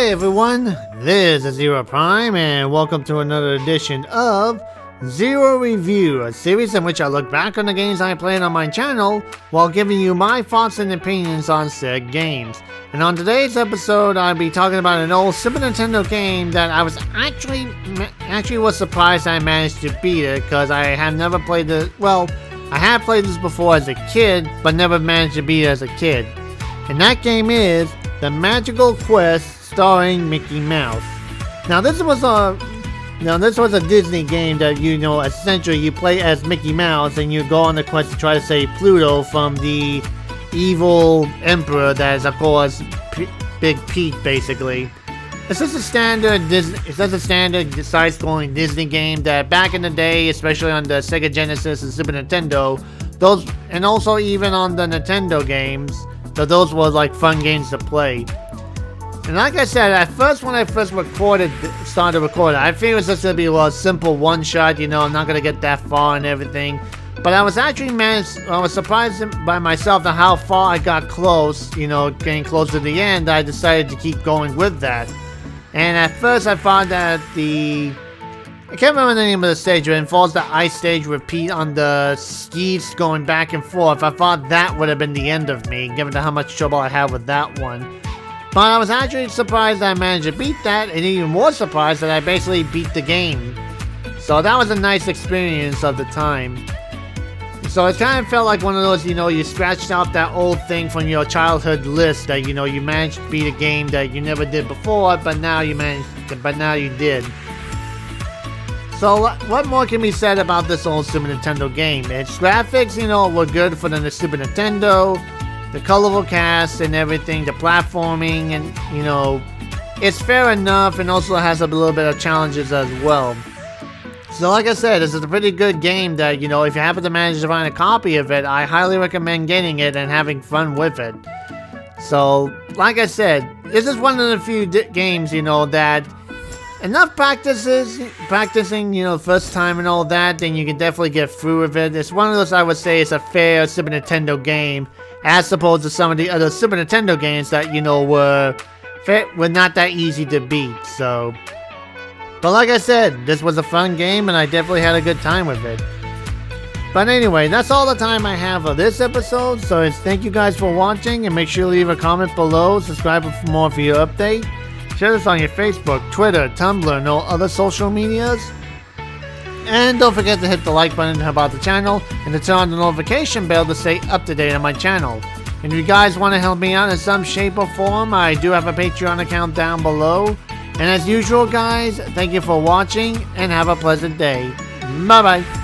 Hey everyone, this is Zero Prime and welcome to another edition of Zero Review, a series in which I look back on the games I played on my channel while giving you my thoughts and opinions on said games. And on today's episode, I'll be talking about an old Super Nintendo game that I was actually was surprised I managed to beat it, because I have never played it. Well, I have played this before as a kid, but never managed to beat it as a kid. And that game is The Magical Quest, starring Mickey Mouse. Now this was a Disney game that essentially you play as Mickey Mouse and you go on the quest to try to save Pluto from the evil emperor that is, of course, Big Pete, basically. It's just a standard side-scrolling Disney game that back in the day, especially on the Sega Genesis and Super Nintendo, and also even on the Nintendo games, those were like fun games to play. And like I said, at first when I first started recording, I figured it was just going to be a simple one-shot, I'm not going to get that far and everything. But I was surprised by myself at how far I got close, getting close to the end. I decided to keep going with that. And at first I thought that I can't remember the name of the stage, but it involves the ice stage with Pete on the skis going back and forth. I thought that would have been the end of me, given how much trouble I had with that one. But I was actually surprised that I managed to beat that, and even more surprised that I basically beat the game. So that was a nice experience of the time. So it kind of felt like one of those, you scratched out that old thing from your childhood list that, you managed to beat a game that you never did before, but now you did. So what more can be said about this old Super Nintendo game? Its graphics, were good for the Super Nintendo. The colorful cast and everything, the platforming, and it's fair enough, and also has a little bit of challenges as well. So like I said, this is a pretty good game that, if you happen to manage to find a copy of it, I highly recommend getting it and having fun with it. So, like I said, this is one of the few games, that enough practicing, first time and all that, then you can definitely get through with it. It's one of those, I would say, it's a fair Super Nintendo game, as opposed to some of the other Super Nintendo games that, were not that easy to beat, so. But like I said, this was a fun game, and I definitely had a good time with it. But anyway, that's all the time I have for this episode, so thank you guys for watching, and make sure to leave a comment below, subscribe for more for your update. Share this on your Facebook, Twitter, Tumblr, and all other social medias. And don't forget to hit the like button about the channel and to turn on the notification bell to stay up to date on my channel. And if you guys want to help me out in some shape or form, I do have a Patreon account down below. And as usual guys, thank you for watching and have a pleasant day. Bye bye.